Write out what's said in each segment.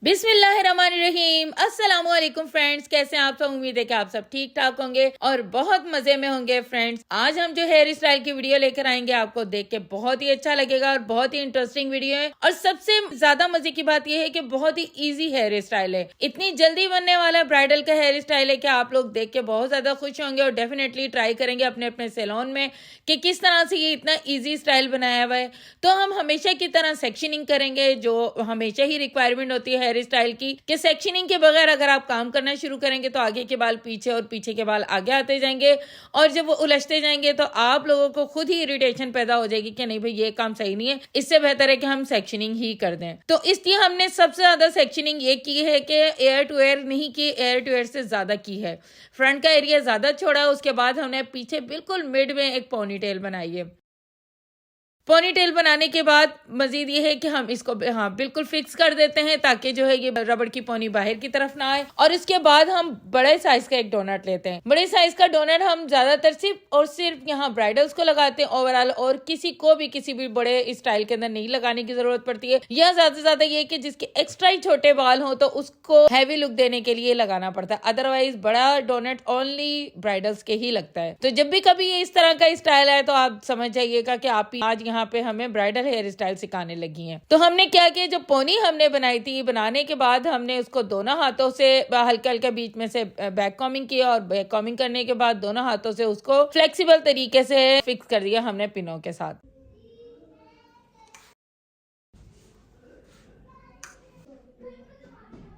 बिस्मिल्लाहिर्रहमानिर्रहीम। अस्सलामुअलैकुम फ्रेंड्स, कैसे हैं आप सब। उम्मीद है कि आप सब ठीक ठाक होंगे और बहुत मजे में होंगे। फ्रेंड्स, आज हम जो हेयर स्टाइल की वीडियो लेकर आएंगे आपको देख के बहुत ही अच्छा लगेगा और बहुत ही इंटरेस्टिंग वीडियो है। और सबसे ज्यादा मजे की बात यह है कि बहुत ही इजी हेयर स्टाइल है। इतनी जल्दी बनने वाला ब्राइडल का हेयर स्टाइल है कि आप लोग देख के बहुत ज्यादा खुश होंगे और डेफिनेटली ट्राई करेंगे अपने अपने सैलून में कि किस तरह से ये इतना ईजी स्टाइल बनाया हुआ है। तो हम हमेशा की तरह सेक्शनिंग करेंगे, जो हमेशा ही रिक्वायरमेंट होती है हेयर स्टाइल की कि सेक्शनिंग के बगैर अगर आप काम करना शुरू करेंगे तो आगे के बाल पीछे और पीछे के बाल आगे आते जाएंगे और जब वो उलझते जाएंगे तो आप लोगों को खुद ही इरिटेशन पैदा हो जाएगी कि नहीं भाई ये काम सही नहीं है, इससे बेहतर है कि हम सेक्शनिंग ही कर दें। तो इसलिए हमने सबसे ज्यादा सेक्शनिंग ये की है कि एयर टू एयर नहीं की, एयर टू एयर से ज्यादा की है। फ्रंट का एरिया ज्यादा छोड़ा है, उसके बाद हमने पीछे बिल्कुल मिड में एक पोनीटेल बनाई है। पोनीटेल बनाने के बाद मजीद ये है कि हम इसको बिल्कुल फिक्स कर देते हैं ताकि जो है ये रबड़ की पोनी बाहर की तरफ ना आए। और इसके बाद हम बड़े साइज का एक डोनट लेते हैं। बड़े साइज का डोनट हम ज्यादातर सिर्फ और सिर्फ यहाँ ब्राइडल्स को लगाते हैं ओवरऑल, और किसी को भी किसी भी बड़े स्टाइल के अंदर नहीं लगाने की जरूरत पड़ती है। यह ज्यादा से ज्यादा ये कि जिसके एक्स्ट्रा ही छोटे बाल हो तो उसको हैवी लुक देने के लिए लगाना पड़ता है, अदरवाइज बड़ा डोनट ओनली ब्राइडल्स के ही लगता है। तो जब भी कभी ये इस तरह का स्टाइल है तो आप समझ जाइएगा कि आप आज यहाँ पे हमें ब्राइडल हेयर स्टाइल सिखाने लगी हैं। तो हमने क्या किया, जो पोनी हमने बनाई थी, बनाने के बाद हमने उसको दोनों हाथों से हल्का हल्का बीच में से बैक कॉमिंग किया और बैक कॉमिंग करने के बाद दोनों हाथों से उसको फ्लेक्सिबल तरीके से फिक्स कर दिया हमने पिनों के साथ।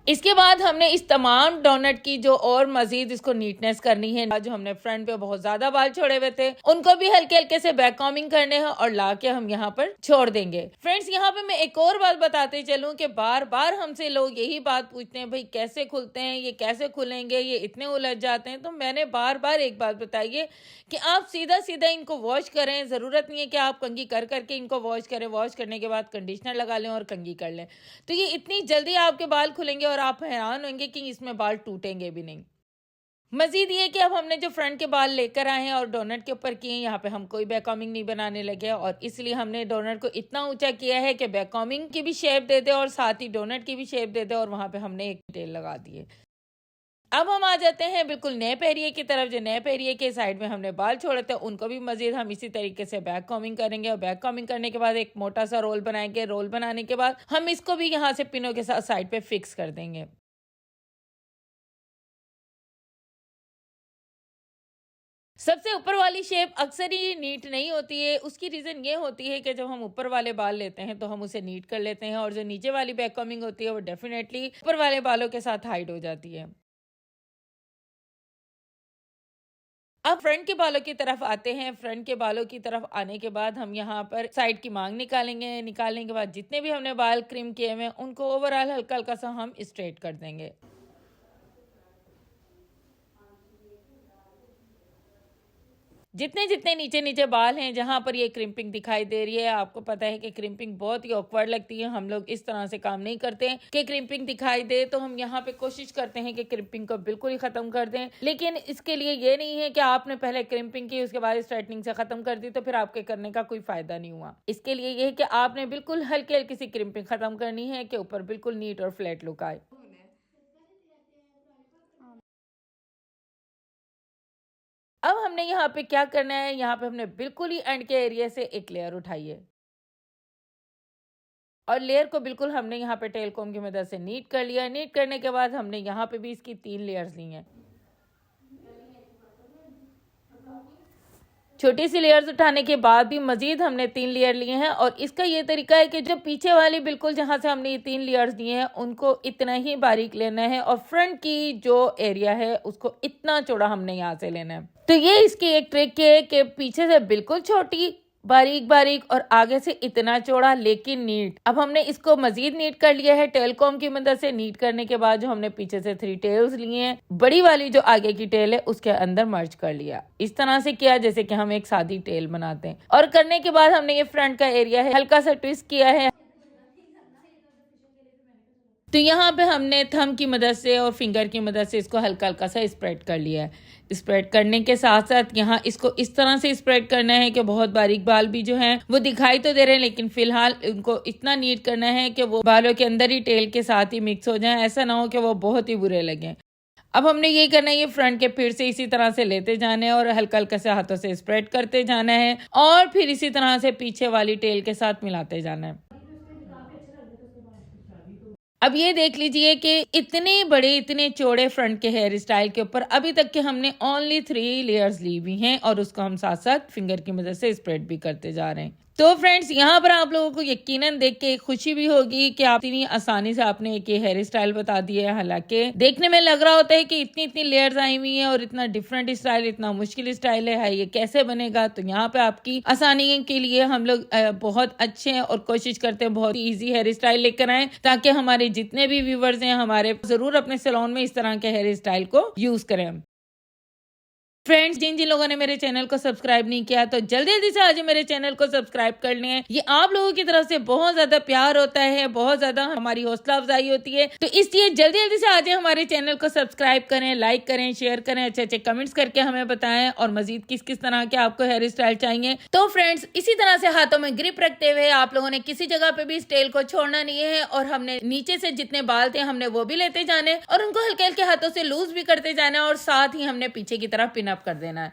इसके बाद हमने इस तमाम डोनट की जो और मजीद इसको नीटनेस करनी है, जो हमने फ्रंट पे बहुत ज्यादा बाल छोड़े हुए थे उनको भी हल्के हल्के से बैक कॉमिंग करने हैं और लाके हम यहाँ पर छोड़ देंगे। फ्रेंड्स, यहाँ पे मैं एक और बात बताते चलूं कि बार बार हमसे लोग यही बात पूछते हैं, भाई कैसे खुलते हैं, ये कैसे खुलेंगे, ये इतने उलझ जाते हैं। तो मैंने बार बार एक बात बताई है कि आप सीधा सीधा इनको वॉश करें। जरूरत नहीं है कि आप कंघी कर करके इनको वॉश करें, वॉश करने के बाद कंडीशनर लगा लें और कंघी कर लें। तो ये इतनी जल्दी आपके बाल खुलेंगे और आप हैरान होंगे कि इसमें बाल टूटेंगे भी नहीं। मजीद ये कि अब हमने जो फ्रंट के बाल लेकर आए हैं और डोनट के ऊपर किए हैं, यहाँ पे हम कोई बैक कॉमिंग नहीं बनाने लगे और इसलिए हमने डोनट को इतना ऊंचा किया है कि बैक कॉमिंग की भी शेप दे दे और साथ ही डोनट की भी शेप दे दे, और वहां पे हमने एक टेल लगा दिए। अब हम आ जाते हैं बिल्कुल नेप एरिया की तरफ। जो नेप एरिया के साइड में हमने बाल छोड़े थे उनको भी मजीद हम इसी तरीके से बैक कॉमिंग करेंगे और बैक कॉमिंग करने के बाद एक मोटा सा रोल बनाएंगे। रोल बनाने के बाद हम इसको भी यहाँ से पिनों के साथ साइड पे फिक्स कर देंगे। सबसे ऊपर वाली शेप अक्सर ही नीट नहीं होती है। उसकी रीजन ये होती है कि जब हम ऊपर वाले बाल लेते हैं तो हम उसे नीट कर लेते हैं और जो नीचे वाली बैक कॉमिंग होती है वो डेफिनेटली ऊपर वाले बालों के साथ हाइड हो जाती है। अब फ्रंट के बालों की तरफ आते हैं। फ्रंट के बालों की तरफ आने के बाद हम यहाँ पर साइड की मांग निकालेंगे। निकालने के बाद जितने भी हमने बाल क्रीम किए हुए उनको ओवरऑल हल्का हल्का सा हम स्ट्रेट कर देंगे। जितने जितने नीचे नीचे बाल हैं जहां पर ये क्रिम्पिंग दिखाई दे रही है, आपको पता है कि क्रिम्पिंग बहुत ही ऑकवर्ड लगती है। हम लोग इस तरह से काम नहीं करते हैं कि क्रिम्पिंग दिखाई दे, तो हम यहाँ पे कोशिश करते हैं कि क्रिम्पिंग को बिल्कुल ही खत्म कर दें। लेकिन इसके लिए ये नहीं है कि आपने पहले क्रिम्पिंग की उसके बाद स्ट्रेटनिंग से खत्म कर दी तो फिर आपके करने का कोई फायदा नहीं हुआ। इसके लिए ये है कि आपने बिल्कुल हल्की हल्की सी क्रिम्पिंग खत्म करनी है कि ऊपर बिल्कुल नीट और फ्लैट लुक आए। अब हमने यहाँ पे क्या करना है, यहाँ पे हमने बिल्कुल ही एंड के एरिया से एक लेयर उठाई है और लेयर को बिल्कुल हमने यहाँ पे टेल कॉम की मदद से नीट कर लिया। नीट करने के बाद हमने यहाँ पे भी इसकी 3 लेयर्स ली हैं। छोटी सी लेयर्स उठाने के बाद भी मजीद हमने 3 लेयर लिए हैं और इसका ये तरीका है कि जो पीछे वाली बिल्कुल जहां से हमने ये 3 लेयर्स दिए हैं उनको इतना ही बारीक लेना है और फ्रंट की जो एरिया है उसको इतना चौड़ा हमने यहाँ से लेना है। तो ये इसकी एक ट्रिक है कि पीछे से बिल्कुल छोटी बारीक बारीक और आगे से इतना चौड़ा लेकिन नीट। अब हमने इसको मजीद नीट कर लिया है टेलकॉम की मदद से। नीट करने के बाद जो हमने पीछे से 3 टेल्स लिए हैं, बड़ी वाली जो आगे की टेल है उसके अंदर मर्ज कर लिया। इस तरह से किया जैसे कि हम एक सादी टेल बनाते हैं। और करने के बाद हमने ये फ्रंट का एरिया है हल्का सा ट्विस्ट किया है। तो यहाँ पे हमने थंब की मदद से और फिंगर की मदद से इसको हल्का हल्का सा स्प्रेड कर लिया है। स्प्रेड करने के साथ साथ यहाँ इसको इस तरह से स्प्रेड करना है कि बहुत बारीक बाल भी जो हैं वो दिखाई तो दे रहे हैं, लेकिन फिलहाल उनको इतना नीट करना है कि वो बालों के अंदर ही टेल के साथ ही मिक्स हो जाए, ऐसा ना हो कि वो बहुत ही बुरे लगे। अब हमने ये करना है, ये फ्रंट के फिर से इसी तरह से लेते जाना है और हल्का हल्का से हाथों से स्प्रेड करते जाना है और फिर इसी तरह से पीछे वाली टेल के साथ मिलाते जाना है। अब ये देख लीजिए कि इतने बड़े इतने चौड़े फ्रंट के हेयर स्टाइल के ऊपर अभी तक के हमने ओनली 3 लेयर्स ली हुई हैं और उसको हम साथ साथ फिंगर की मदद से स्प्रेड भी करते जा रहे हैं। तो फ्रेंड्स, यहाँ पर आप लोगों को यकीनन देख के खुशी भी होगी कि आप इतनी आसानी से आपने एक हेयर स्टाइल बता दिया है। हालांकि देखने में लग रहा होता है कि इतनी इतनी लेयर्स आई हुई हैं और इतना डिफरेंट स्टाइल, इतना मुश्किल स्टाइल है ये कैसे बनेगा। तो यहाँ पे आपकी आसानी के लिए हम लोग बहुत अच्छे हैं और कोशिश करते हैं बहुत ईजी हेयर स्टाइल लेकर आए, ताकि हमारे जितने भी व्यूवर्स हैं हमारे जरूर अपने सैलून में इस तरह के हेयर स्टाइल को यूज करें। फ्रेंड्स, जिन जिन लोगों ने मेरे चैनल को सब्सक्राइब नहीं किया तो जल्दी जल्दी से आज मेरे चैनल को सब्सक्राइब कर लें। ये आप लोगों की तरफ से बहुत ज्यादा प्यार होता है, बहुत ज्यादा हमारी हौसला अफजाई होती है, तो इसलिए जल्दी जल्दी से आज हमारे चैनल को सब्सक्राइब करें, लाइक करें, शेयर करें, अच्छे अच्छे कमेंट्स करके हमें बताएं और मजीद किस किस तरह के आपको हेयर स्टाइल चाहिए। तो फ्रेंड्स, इसी तरह से हाथों में ग्रिप रखते हुए आप लोगों ने किसी जगह पे भी इस टेल को छोड़ना नहीं है और हमने नीचे से जितने बाल थे हमने वो भी लेते जाने और उनको हल्के हल्के हाथों से लूज भी करते जाना और साथ ही हमने पीछे की तरफ पिन अप कर देना है।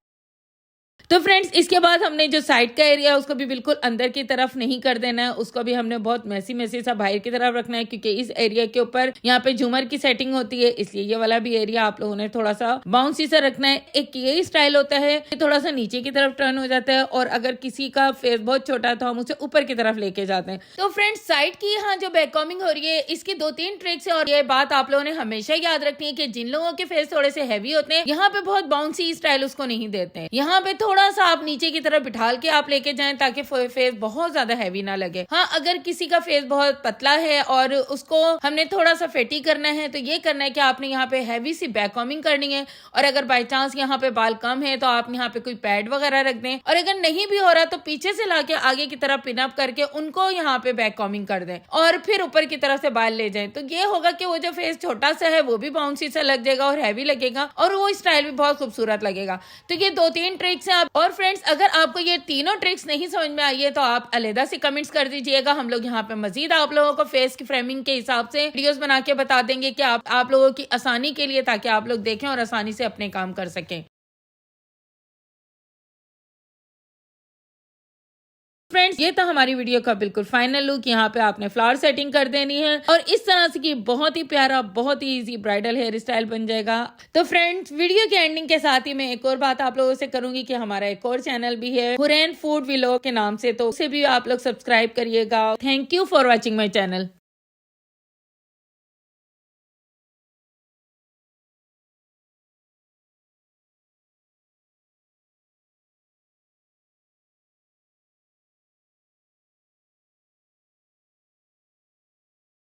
तो फ्रेंड्स, इसके बाद हमने जो साइड का एरिया है उसको भी बिल्कुल अंदर की तरफ नहीं कर देना है, उसको भी हमने बहुत मैसी मैसी सा बाहर की तरफ रखना है, क्योंकि इस एरिया के ऊपर यहाँ पे झूमर की सेटिंग होती है, इसलिए ये वाला भी एरिया आप लोगों ने थोड़ा सा बाउंसी सा रखना है। एक यही स्टाइल होता है कि थोड़ा सा नीचे की तरफ टर्न हो जाता है और अगर किसी का फेस बहुत छोटा तो हम उसे ऊपर की तरफ लेके जाते हैं। तो फ्रेंड्स, साइड की यहाँ जो बैक कॉम्बिंग हो रही है इसकी 2-3 ट्रिक्स है और ये बात आप लोगों ने हमेशा याद रखनी है कि जिन लोगों के फेस थोड़े से हैवी होते हैं यहाँ पे बहुत बाउंसी स्टाइल उसको नहीं देते हैं, यहाँ पे थोड़ा सा आप नीचे की तरफ बिठाल के आप लेके जाएं ताकि फेस बहुत ज्यादा हैवी ना लगे। हाँ, अगर किसी का फेस बहुत पतला है और उसको हमने थोड़ा सा फेटी करना है तो ये करना है कि आपने यहाँ पे हैवी सी बैक कॉम्बिंग करनी है और अगर बाय चांस यहाँ पे बाल कम है तो आप यहाँ पे कोई पैड वगैरह रख दें और अगर नहीं भी हो रहा तो पीछे से लाके आगे की तरफ पिन अप करके उनको यहाँ पे बैक कॉम्बिंग कर दें और फिर ऊपर की तरफ से बाल ले जाएं। तो ये होगा कि वो जो फेस छोटा सा है वो भी बाउंसी सा लग जाएगा और हैवी लगेगा और वो स्टाइल भी बहुत खूबसूरत लगेगा। तो ये 2-3 ट्रिक्स हैं। और फ्रेंड्स, अगर आपको ये तीनों ट्रिक्स नहीं समझ में आई है तो आप अलग से कमेंट्स कर दीजिएगा। हम लोग यहाँ पे मजीद आप लोगों को फेस की फ्रेमिंग के हिसाब से वीडियोस बना के बता देंगे कि आप लोगों की आसानी के लिए, ताकि आप लोग देखें और आसानी से अपने काम कर सकें। फ्रेंड्स, ये तो हमारी वीडियो का बिल्कुल फाइनल लुक। यहाँ पे आपने फ्लावर सेटिंग कर देनी है और इस तरह से की बहुत ही प्यारा, बहुत ही इजी ब्राइडल हेयर स्टाइल बन जाएगा। तो फ्रेंड्स, वीडियो के एंडिंग के साथ ही मैं एक और बात आप लोगों से करूंगी कि हमारा एक और चैनल भी है हुरैन फूड व्लॉग के नाम से, तो उसे भी आप लोग सब्सक्राइब करिएगा। Thank you for watching my channel.